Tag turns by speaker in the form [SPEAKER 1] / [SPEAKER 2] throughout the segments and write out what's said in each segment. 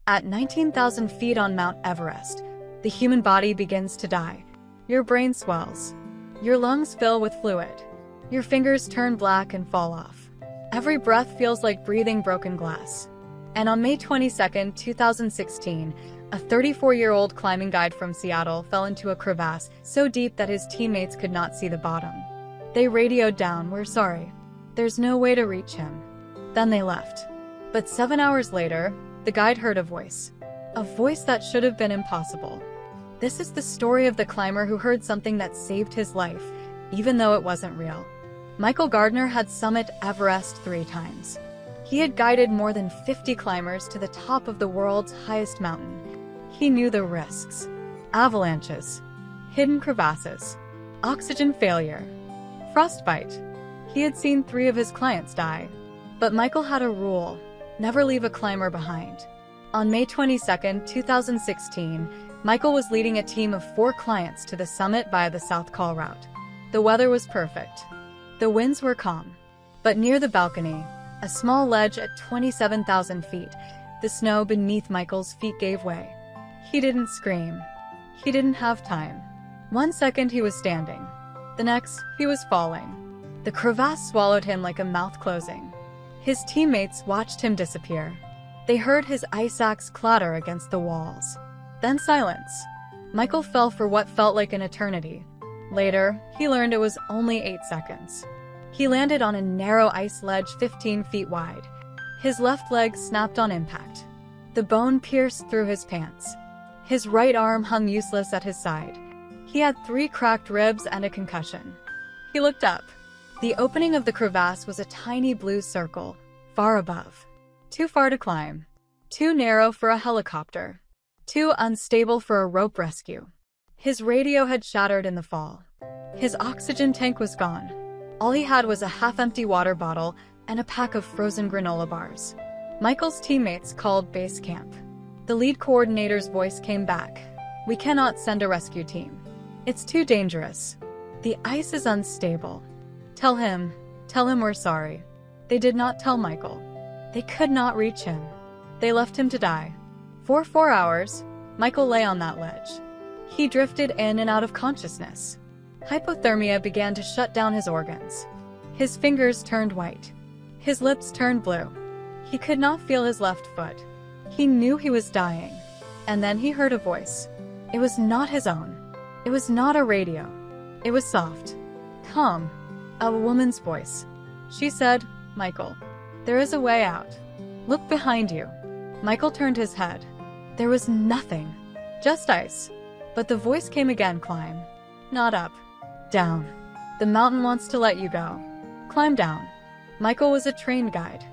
[SPEAKER 1] At 19,000 feet on Mount Everest, the human body begins to die. Your brain swells. Your lungs fill with fluid. Your fingers turn black and fall off. Every breath feels like breathing broken glass. And on May 22, 2016, a 34-year-old climbing guide from Seattle fell into a crevasse so deep that his teammates could not see the bottom. They radioed down, "We're sorry. There's no way to reach him." Then they left. But 7 hours later, the guide heard a voice that should have been impossible. This is the story of the climber who heard something that saved his life, even though it wasn't real. Michael Gardner had summited Everest 3 times. He had guided more than 50 climbers to the top of the world's highest mountain. He knew the risks: avalanches, hidden crevasses, oxygen failure, frostbite. He had seen 3 of his clients die. But Michael had a rule: never leave a climber behind. On May 22, 2016, Michael was leading a team of 4 clients to the summit via the South Col route. The weather was perfect. The winds were calm. But near the balcony, a small ledge at 27,000 feet, the snow beneath Michael's feet gave way. He didn't scream. He didn't have time. 1 second he was standing. The next, he was falling. The crevasse swallowed him like a mouth closing. His teammates watched him disappear. They heard his ice axe clatter against the walls. Then silence. Michael fell for what felt like an eternity. Later, he learned it was only 8 seconds. He landed on a narrow ice ledge 15 feet wide. His left leg snapped on impact. The bone pierced through his pants. His right arm hung useless at his side. He had 3 cracked ribs and a concussion. He looked up. The opening of the crevasse was a tiny blue circle, far above. Too far to climb. Too narrow for a helicopter. Too unstable for a rope rescue. His radio had shattered in the fall. His oxygen tank was gone. All he had was a half-empty water bottle and a pack of frozen granola bars. Michael's teammates called base camp. The lead coordinator's voice came back. "We cannot send a rescue team. It's too dangerous. The ice is unstable. Tell him we're sorry." They did not tell Michael. They could not reach him. They left him to die. For 4 hours, Michael lay on that ledge. He drifted in and out of consciousness. Hypothermia began to shut down his organs. His fingers turned white. His lips turned blue. He could not feel his left foot. He knew he was dying. And then he heard a voice. It was not his own. It was not a radio. It was soft, calm, a woman's voice. She said, "Michael, there is a way out. Look behind you." Michael turned his head. There was nothing, just ice. But the voice came again. "Climb. Not up. Down. The mountain wants to let you go. Climb down." Michael was a trained guide.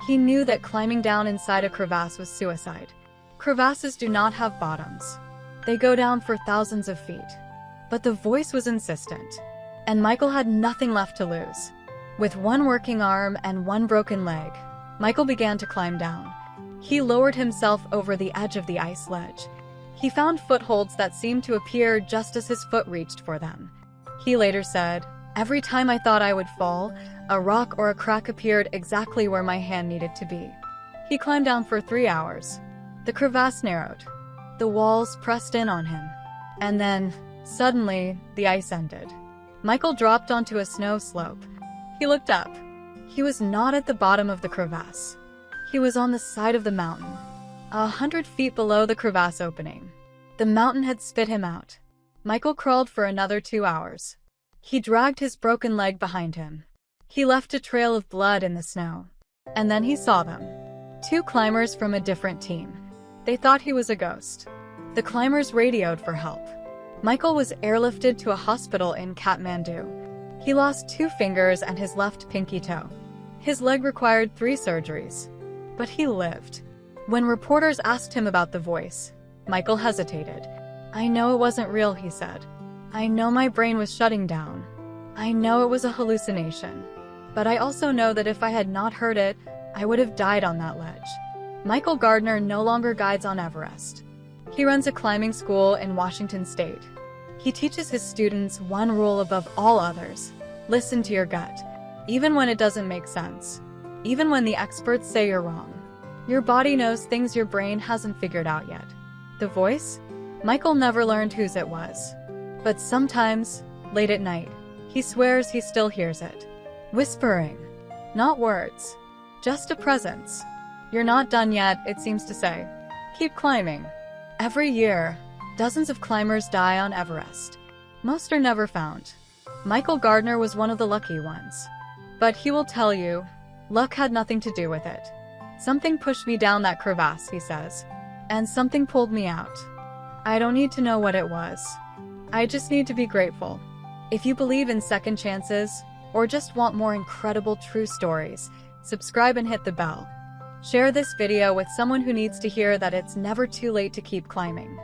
[SPEAKER 1] He knew that climbing down inside a crevasse was suicide. Crevasses do not have bottoms. They go down for thousands of feet. But the voice was insistent. And Michael had nothing left to lose. With 1 working arm and 1 broken leg, Michael began to climb down. He lowered himself over the edge of the ice ledge. He found footholds that seemed to appear just as his foot reached for them. He later said, "Every time I thought I would fall, a rock or a crack appeared exactly where my hand needed to be." He climbed down for 3 hours. The crevasse narrowed. The walls pressed in on him. And then, suddenly, the ice ended. Michael dropped onto a snow slope. He looked up. He was not at the bottom of the crevasse. He was on the side of the mountain, 100 feet below the crevasse opening. The mountain had spit him out. Michael crawled for another 2 hours. He dragged his broken leg behind him. He left a trail of blood in the snow. And then he saw them. 2 climbers from a different team. They thought he was a ghost. The climbers radioed for help. Michael was airlifted to a hospital in Kathmandu. He lost 2 fingers and his left pinky toe. His leg required 3 surgeries. But he lived. When reporters asked him about the voice, Michael hesitated. "I know it wasn't real," he said. "I know my brain was shutting down. I know it was a hallucination. But I also know that if I had not heard it, I would have died on that ledge." Michael Gardner no longer guides on Everest. He runs a climbing school in Washington State. He teaches his students one rule above all others: listen to your gut, even when it doesn't make sense, even when the experts say you're wrong. Your body knows things your brain hasn't figured out yet. The voice? Michael never learned whose it was. But sometimes, late at night, he swears he still hears it. Whispering. Not words. Just a presence. You're not done yet, it seems to say. Keep climbing. Every year, dozens of climbers die on Everest. Most are never found. Michael Gardner was one of the lucky ones. But he will tell you, luck had nothing to do with it. Something pushed me down that crevasse, he says. And something pulled me out. I don't need to know what it was. I just need to be grateful. If you believe in second chances, or just want more incredible true stories, subscribe and hit the bell. Share this video with someone who needs to hear that it's never too late to keep climbing.